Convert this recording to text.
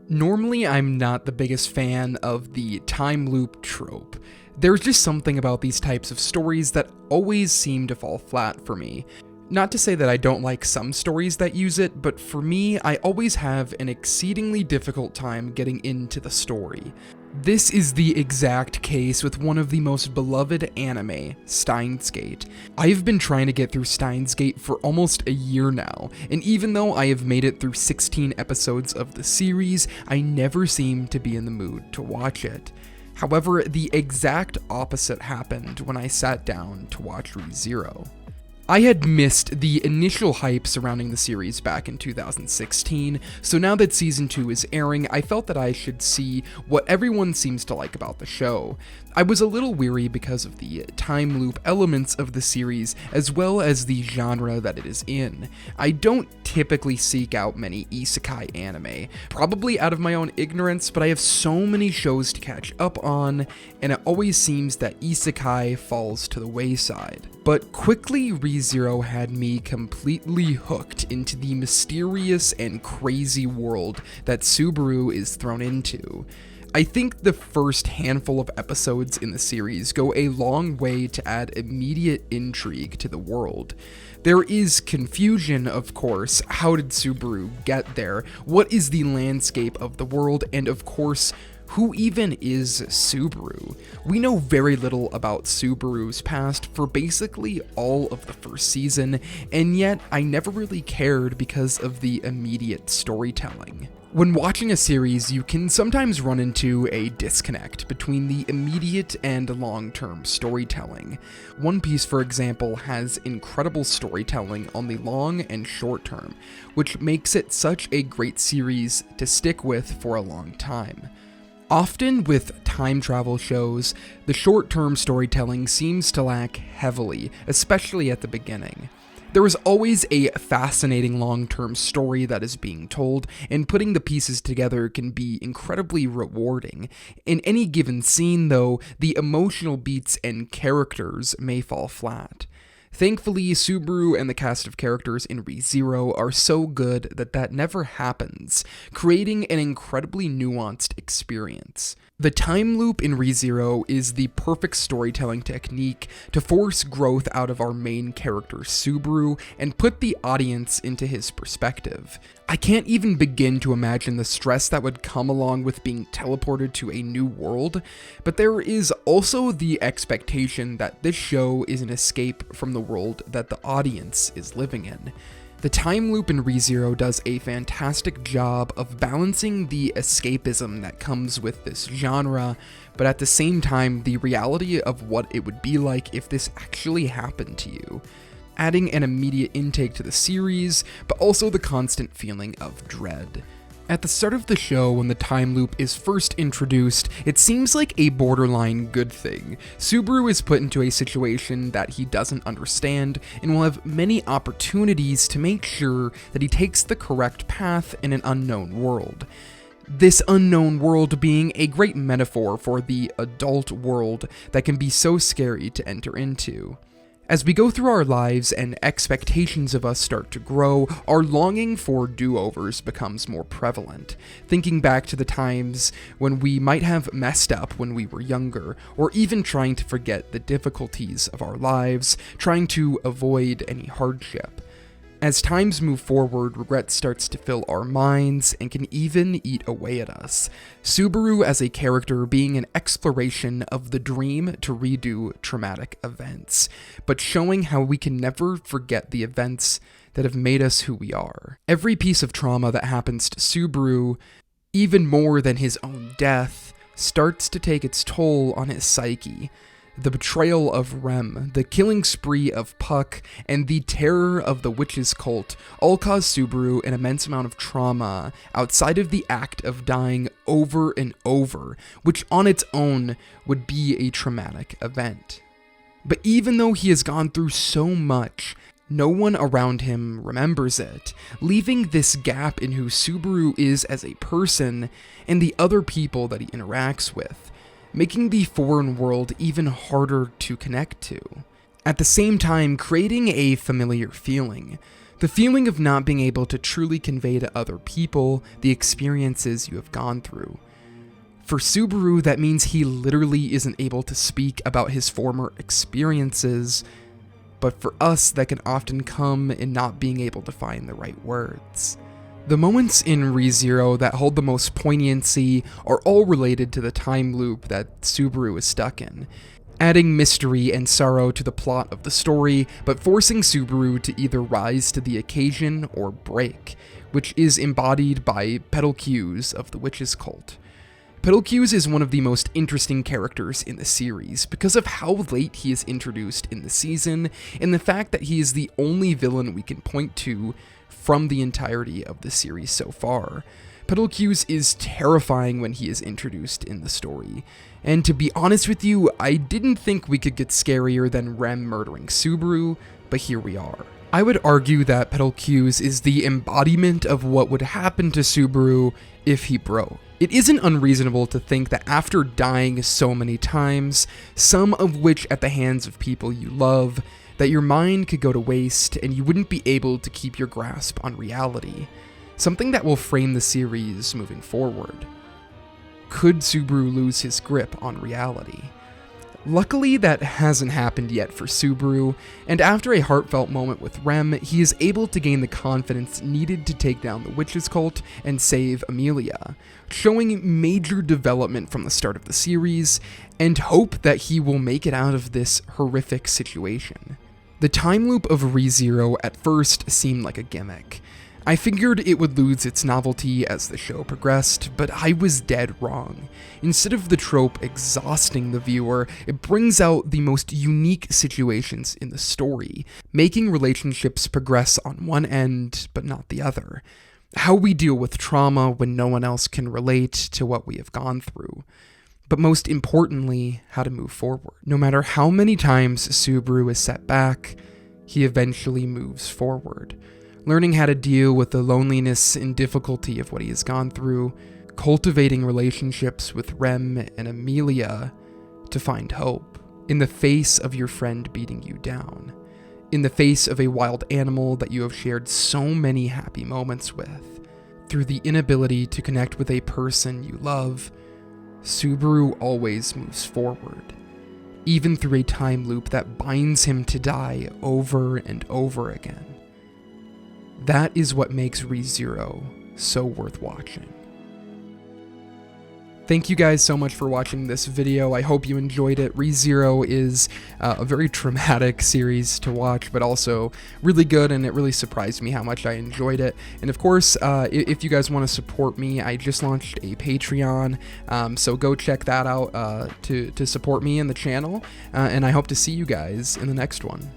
Normally, I'm not the biggest fan of the time loop trope. There's just something about these types of stories that always seem to fall flat for me. Not to say that I don't like some stories that use it, but for me, I always have an exceedingly difficult time getting into the story. This is the exact case with one of the most beloved anime, Steins Gate. I've been trying to get through Steins Gate for almost a year now, and even though I have made it through 16 episodes of the series, I never seem to be in the mood to watch it. However, the exact opposite happened when I sat down to watch ReZero. I had missed the initial hype surrounding the series back in 2016, so now that Season 2 is airing, I felt that I should see what everyone seems to like about the show. I was a little weary because of the time loop elements of the series, as well as the genre that it is in. I don't typically seek out many isekai anime, probably out of my own ignorance, but I have so many shows to catch up on, and it always seems that isekai falls to the wayside. But quickly, ReZero had me completely hooked into the mysterious and crazy world that Subaru is thrown into. I think the first handful of episodes in the series go a long way to add immediate intrigue to the world. There is confusion, of course. How did Subaru get there? What is the landscape of the world? And of course, who even is Subaru? We know very little about Subaru's past for basically all of the first season, and yet I never really cared because of the immediate storytelling. When watching a series, you can sometimes run into a disconnect between the immediate and long-term storytelling. One Piece, for example, has incredible storytelling on the long and short term, which makes it such a great series to stick with for a long time. Often with time travel shows, the short-term storytelling seems to lack heavily, especially at the beginning. There is always a fascinating long-term story that is being told, and putting the pieces together can be incredibly rewarding. In any given scene, though, the emotional beats and characters may fall flat. Thankfully, Subaru and the cast of characters in ReZero are so good that that never happens, creating an incredibly nuanced experience. The time loop in ReZero is the perfect storytelling technique to force growth out of our main character Subaru and put the audience into his perspective. I can't even begin to imagine the stress that would come along with being teleported to a new world, but there is also the expectation that this show is an escape from the world that the audience is living in. The time loop in ReZero does a fantastic job of balancing the escapism that comes with this genre, but at the same time, the reality of what it would be like if this actually happened to you, adding an immediate intake to the series, but also the constant feeling of dread. At the start of the show, when the time loop is first introduced, it seems like a borderline good thing. Subaru is put into a situation that he doesn't understand, and will have many opportunities to make sure that he takes the correct path in an unknown world. This unknown world being a great metaphor for the adult world that can be so scary to enter into. As we go through our lives and expectations of us start to grow, our longing for do-overs becomes more prevalent. Thinking back to the times when we might have messed up when we were younger, or even trying to forget the difficulties of our lives, trying to avoid any hardship. As times move forward, regret starts to fill our minds and can even eat away at us. Subaru as a character being an exploration of the dream to redo traumatic events, but showing how we can never forget the events that have made us who we are. Every piece of trauma that happens to Subaru, even more than his own death, starts to take its toll on his psyche. The betrayal of Rem, the killing spree of Puck, and the terror of the witch's cult all cause Subaru an immense amount of trauma outside of the act of dying over and over, which on its own would be a traumatic event. But even though he has gone through so much, no one around him remembers it, leaving this gap in who Subaru is as a person and the other people that he interacts with, making the foreign world even harder to connect to. At the same time, creating a familiar feeling. The feeling of not being able to truly convey to other people the experiences you have gone through. For Subaru, that means he literally isn't able to speak about his former experiences, but for us, that can often come in not being able to find the right words. The moments in ReZero that hold the most poignancy are all related to the time loop that Subaru is stuck in, adding mystery and sorrow to the plot of the story, but forcing Subaru to either rise to the occasion or break, which is embodied by Betelgeuse of the Witch's Cult. Betelgeuse is one of the most interesting characters in the series because of how late he is introduced in the season, and the fact that he is the only villain we can point to from the entirety of the series so far. Betelgeuse is terrifying when he is introduced in the story, and to be honest with you, I didn't think we could get scarier than Rem murdering Subaru, but here we are. I would argue that Betelgeuse is the embodiment of what would happen to Subaru if he broke. It isn't unreasonable to think that after dying so many times, some of which at the hands of people you love, that your mind could go to waste and you wouldn't be able to keep your grasp on reality, something that will frame the series moving forward. Could Subaru lose his grip on reality? Luckily, that hasn't happened yet for Subaru, and after a heartfelt moment with Rem, he is able to gain the confidence needed to take down the Witch's Cult and save Amelia, showing major development from the start of the series, and hope that he will make it out of this horrific situation. The time loop of ReZero at first seemed like a gimmick. I figured it would lose its novelty as the show progressed, but I was dead wrong. Instead of the trope exhausting the viewer, it brings out the most unique situations in the story, making relationships progress on one end, but not the other. How we deal with trauma when no one else can relate to what we have gone through. But most importantly, how to move forward. No matter how many times Subaru is set back, he eventually moves forward. Learning how to deal with the loneliness and difficulty of what he has gone through, cultivating relationships with Rem and Amelia to find hope, in the face of your friend beating you down, in the face of a wild animal that you have shared so many happy moments with, through the inability to connect with a person you love, Subaru always moves forward, even through a time loop that binds him to die over and over again. That is what makes ReZero so worth watching. Thank you guys so much for watching this video. I hope you enjoyed it. ReZero is a very traumatic series to watch, but also really good, and it really surprised me how much I enjoyed it. And of course, if you guys want to support me, I just launched a Patreon, so go check that out to support me and the channel, and I hope to see you guys in the next one.